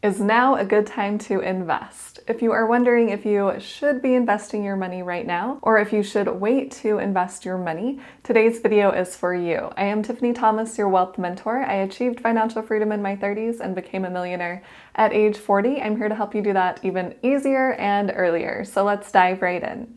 Is now a good time to invest? If you are wondering if you should be investing your money right now, or if you should wait to invest your money, today's video is for you. I am Tiffany Thomas, your wealth mentor. I achieved financial freedom in my 30s and became a millionaire at age 40. I'm here to help you do that even easier and earlier. So let's dive right in.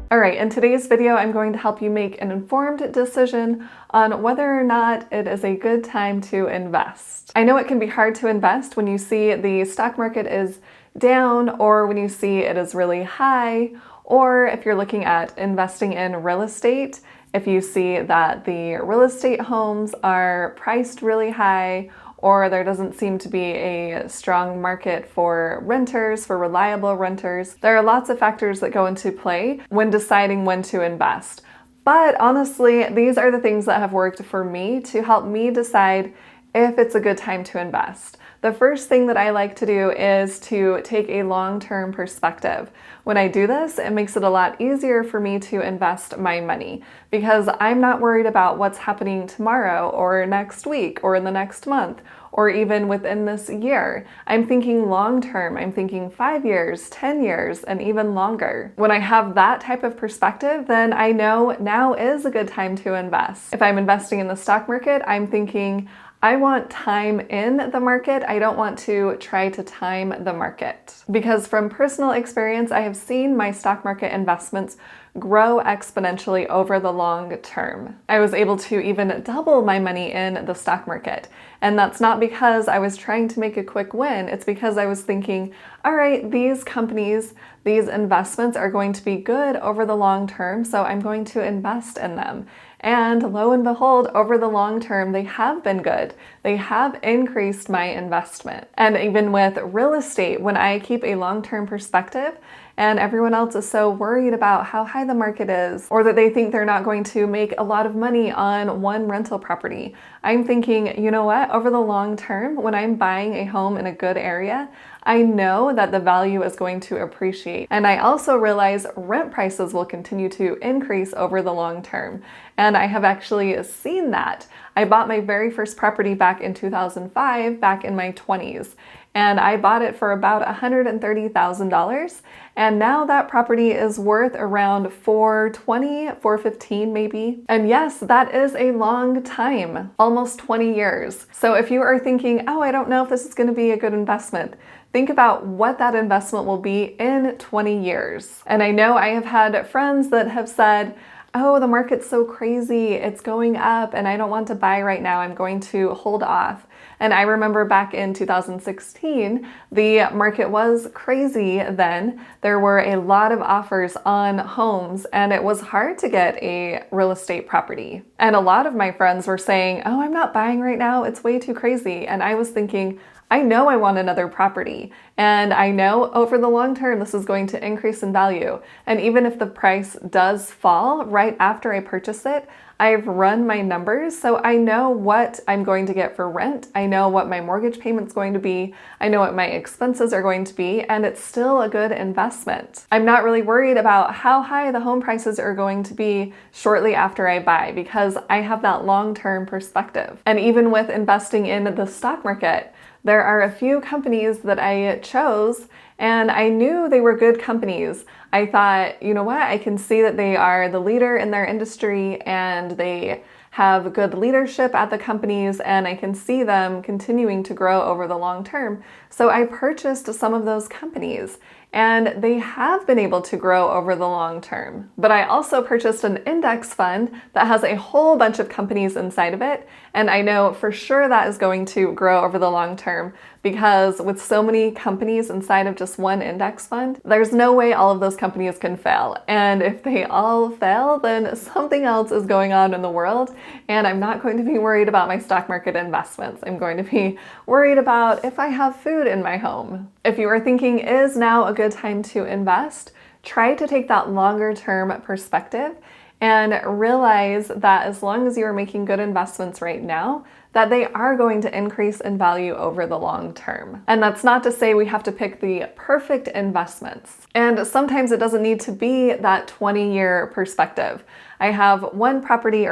All right, in today's video, I'm going to help you make an informed decision on whether or not it is a good time to invest. I know it can be hard to invest when you see the stock market is down, or when you see it is really high, or if you're looking at investing in real estate, if you see that the real estate homes are priced really high, or there doesn't seem to be a strong market for renters, for reliable renters. There are lots of factors that go into play when deciding when to invest. But honestly, these are the things that have worked for me to help me decide if it's a good time to invest. The first thing that I like to do is to take a long-term perspective. When I do this, it makes it a lot easier for me to invest my money because I'm not worried about what's happening tomorrow or next week or in the next month or even within this year. I'm thinking long-term. I'm thinking 5 years, 10 years, and even longer. When I have that type of perspective, then I know now is a good time to invest. If I'm investing in the stock market, I'm thinking, I want time in the market. I don't want to try to time the market. Because from personal experience, I have seen my stock market investments grow exponentially over the long term. I was able to even double my money in the stock market. And that's not because I was trying to make a quick win. It's because I was thinking, all right, these companies, these investments are going to be good over the long term, so I'm going to invest in them. And lo and behold, over the long term, they have been good. They have increased my investment. And even with real estate, when I keep a long-term perspective and everyone else is so worried about how high the market is, or that they think they're not going to make a lot of money on one rental property, I'm thinking, you know what? Over the long term, when I'm buying a home in a good area, I know that the value is going to appreciate. And I also realize rent prices will continue to increase over the long term. And I have actually seen that. I bought my very first property back in 2005, back in my 20s. And I bought it for about $130,000. And now that property is worth around $420,000, $415,000 maybe. And yes, that is a long time, almost 20 years. So if you are thinking, oh, I don't know if this is going to be a good investment, think about what that investment will be in 20 years. And I know I have had friends that have said, oh, the market's so crazy, it's going up and I don't want to buy right now, I'm going to hold off. And I remember back in 2016, the market was crazy then. There were a lot of offers on homes and it was hard to get a real estate property. And a lot of my friends were saying, oh, I'm not buying right now, it's way too crazy. And I was thinking, I know I want another property, and I know over the long term this is going to increase in value. And even if the price does fall right after I purchase it, I've run my numbers, so I know what I'm going to get for rent. I know what my mortgage payment's going to be. I know what my expenses are going to be, and it's still a good investment. I'm not really worried about how high the home prices are going to be shortly after I buy because I have that long-term perspective. And even with investing in the stock market, there are a few companies that I chose and I knew they were good companies. I thought, you know what, I can see that they are the leader in their industry and they have good leadership at the companies and I can see them continuing to grow over the long term. So I purchased some of those companies and they have been able to grow over the long term. But I also purchased an index fund that has a whole bunch of companies inside of it, and I know for sure that is going to grow over the long term because with so many companies inside of just one index fund, there's no way all of those companies can fail. And if they all fail, then something else is going on in the world, and I'm not going to be worried about my stock market investments. I'm going to be worried about if I have food in my home. If you are thinking, is now a good time to invest, try to take that longer term perspective and realize that as long as you are making good investments right now, that they are going to increase in value over the long term. And that's not to say we have to pick the perfect investments. And sometimes it doesn't need to be that 20-year perspective. I had one property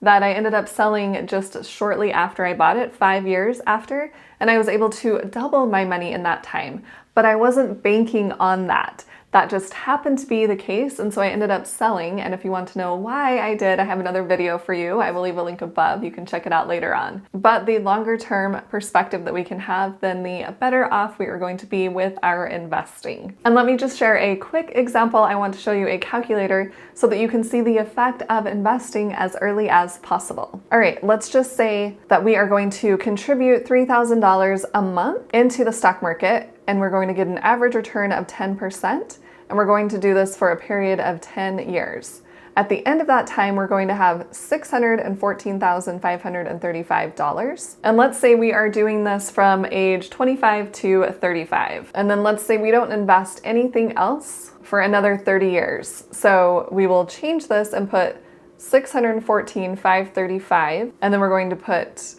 that I ended up selling just shortly after I bought it, 5 years after, and I was able to double my money in that time. But I wasn't banking on that. That just happened to be the case, and so I ended up selling. And if you want to know why I did, I have another video for you. I will leave a link above. You can check it out later on. But the longer term perspective that we can have, then the better off we are going to be with our investing. And let me just share a quick example. I want to show you a calculator so that you can see the effect of investing as early as possible. All right, let's just say that we are going to contribute $3,000 a month into the stock market, and we're going to get an average return of 10%. And we're going to do this for a period of 10 years. At the end of that time, we're going to have $614,535. And let's say we are doing this from age 25 to 35. And then let's say we don't invest anything else for another 30 years. So we will change this and put $614,535. And then we're going to put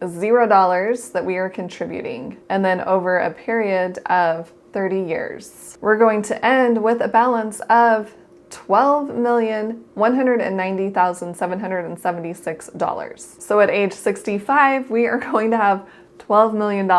$0 that we are contributing. And then over a period of 30 years, we're going to end with a balance of $12,190,776. So at age 65, we are going to have $12 million.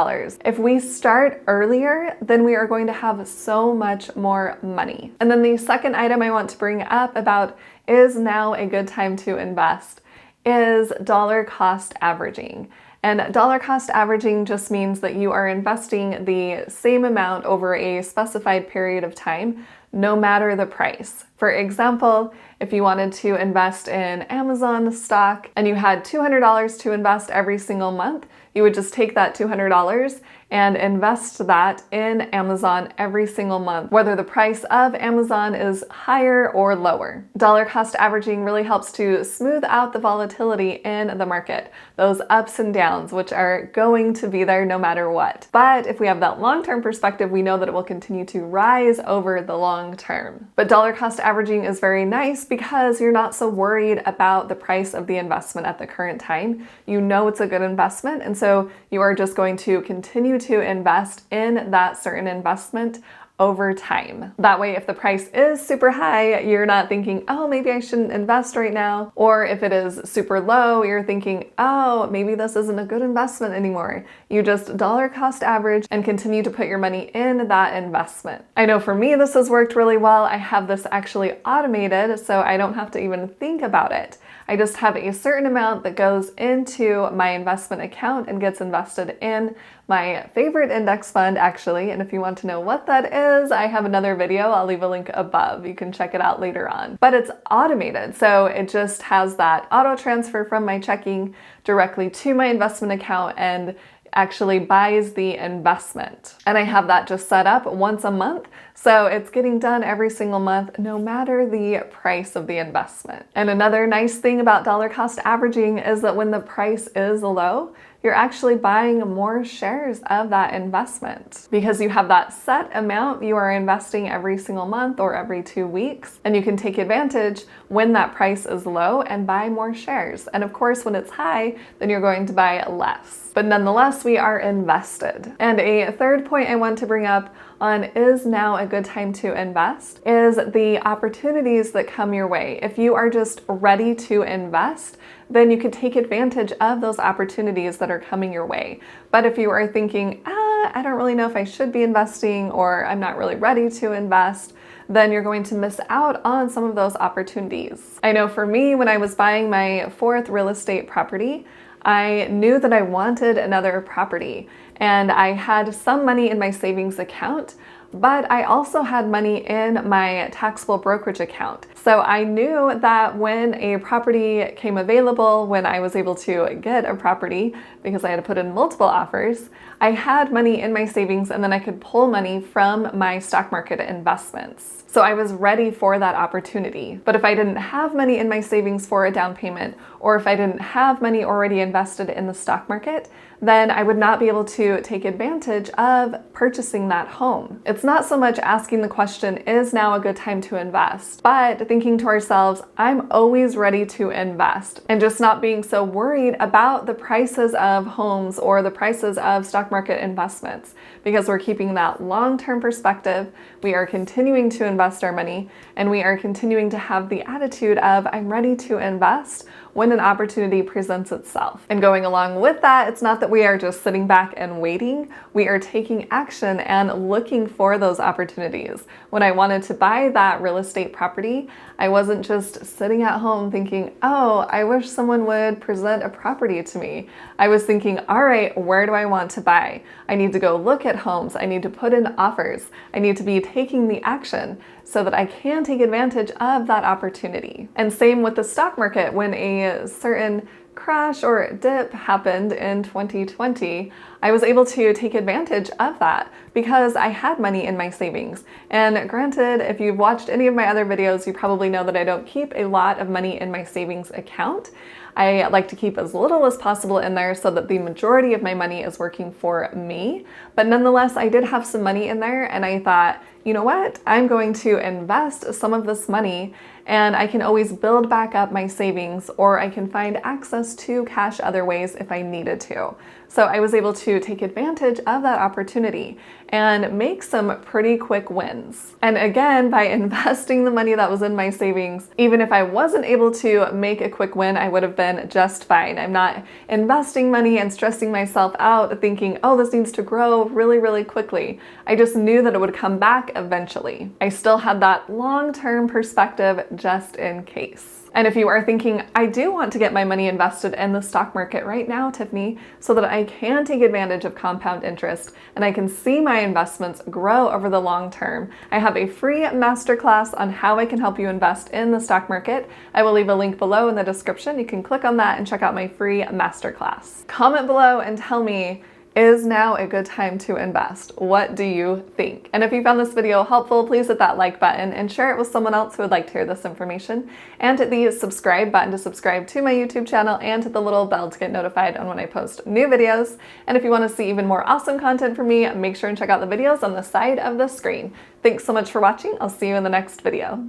If we start earlier, then we are going to have so much more money. And then the second item I want to bring up about is now a good time to invest is dollar cost averaging. And dollar cost averaging just means that you are investing the same amount over a specified period of time, no matter the price. For example, if you wanted to invest in Amazon stock and you had $200 to invest every single month, you would just take that $200 and invest that in Amazon every single month, whether the price of Amazon is higher or lower. Dollar cost averaging really helps to smooth out the volatility in the market, those ups and downs, which are going to be there no matter what. But if we have that long-term perspective, we know that it will continue to rise over the long term. But dollar cost averaging is very nice because you're not so worried about the price of the investment at the current time. You know it's a good investment, and so you are just going to continue to invest in that certain investment over time. That way, if the price is super high, you're not thinking, oh, maybe I shouldn't invest right now. Or if it is super low, you're thinking, oh, maybe this isn't a good investment anymore. You just dollar cost average and continue to put your money in that investment. I know for me, this has worked really well. I have this actually automated, so I don't have to even think about it. I just have a certain amount that goes into my investment account and gets invested in my favorite index fund, actually. And if you want to know what that is, I have another video. I'll leave a link above. You can check it out later on. But it's automated, so it just has that auto transfer from my checking directly to my investment account and actually buys the investment. And I have that just set up once a month. So it's getting done every single month, no matter the price of the investment. And another nice thing about dollar cost averaging is that when the price is low, you're actually buying more shares of that investment because you have that set amount you are investing every single month or every 2 weeks, and you can take advantage when that price is low and buy more shares. And of course, when it's high, then you're going to buy less. But nonetheless, we are invested. And a third point I want to bring up on is now a good time to invest is the opportunities that come your way. If you are just ready to invest, then you can take advantage of those opportunities that are coming your way. But if you are thinking, I don't really know if I should be investing, or I'm not really ready to invest, then you're going to miss out on some of those opportunities. I know for me, when I was buying my 4th real estate property, I knew that I wanted another property, and I had some money in my savings account, but I also had money in my taxable brokerage account. So I knew that when a property came available, when I was able to get a property, because I had to put in multiple offers, I had money in my savings, and then I could pull money from my stock market investments. So I was ready for that opportunity. But if I didn't have money in my savings for a down payment, or if I didn't have money already invested in the stock market, then I would not be able to take advantage of purchasing that home. It's not so much asking the question, is now a good time to invest, but thinking to ourselves, I'm always ready to invest, and just not being so worried about the prices of homes or the prices of stock market investments, because we're keeping that long-term perspective. We are continuing to invest our money, and we are continuing to have the attitude of, I'm ready to invest when an opportunity presents itself. And going along with that, it's not that we are just sitting back and waiting. We are taking action and looking for those opportunities. When I wanted to buy that real estate property, I wasn't just sitting at home thinking, oh, I wish someone would present a property to me. I was thinking, all right, where do I want to buy? I need to go look at homes. I need to put in offers. I need to be taking the action so that I can take advantage of that opportunity. And same with the stock market. When a certain crash or dip happened in 2020, I was able to take advantage of that because I had money in my savings. And granted, if you've watched any of my other videos, you probably know that I don't keep a lot of money in my savings account. I like to keep as little as possible in there so that the majority of my money is working for me. But nonetheless, I did have some money in there, and I thought, you know what? I'm going to invest some of this money, and I can always build back up my savings, or I can find access to cash other ways if I needed to. So I was able to take advantage of that opportunity and make some pretty quick wins. And again, by investing the money that was in my savings, even if I wasn't able to make a quick win, I would have been just fine. I'm not investing money and stressing myself out thinking, oh, this needs to grow really, really quickly. I just knew that it would come back eventually. I still had that long-term perspective just in case. And if you are thinking, I do want to get my money invested in the stock market right now, Tiffany, so that I can take advantage of compound interest and I can see my investments grow over the long term, I have a free masterclass on how I can help you invest in the stock market. I will leave a link below in the description. You can click on that and check out my free masterclass. Comment below and tell me, is now a good time to invest? What do you think? And if you found this video helpful, please hit that like button and share it with someone else who would like to hear this information. And hit the subscribe button to subscribe to my YouTube channel, and hit the little bell to get notified on when I post new videos. And if you want to see even more awesome content from me, make sure and check out the videos on the side of the screen. Thanks so much for watching. I'll see you in the next video.